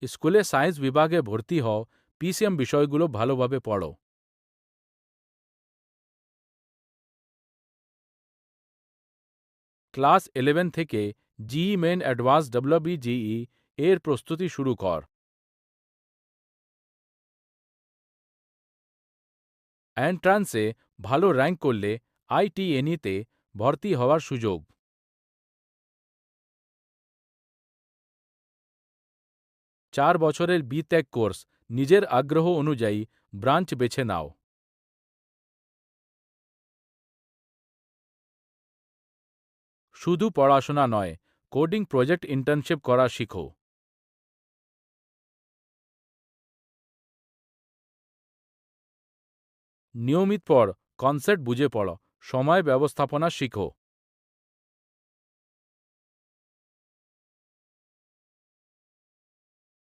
স্কুলে সায়েন্স বিভাগে ভর্তি হও, পিসিএম বিষয়গুলো ভালোভাবে পড়ো। ক্লাস 11 থেকে জিই মেন অ্যাডভান্স ডব্লিউবিজিই এর প্রস্তুতি শুরু কর। এন্ট্রান্সে ভালো র্যাঙ্ক করলে আইটিএনিতে ভর্তি হওয়ার সুযোগ। 4 বছরের বিটেক কোর্স, নিজের আগ্রহ অনুযায়ী ব্রাঞ্চ বেছে নাও। শুধু পড়াশোনা নয়, কোডিং প্রজেক্ট ইন্টার্নশিপ করা শিখো। নিয়মিত পড়, কনসেপ্ট বুঝে পড়ো, সময় ব্যবস্থাপনা শিখো।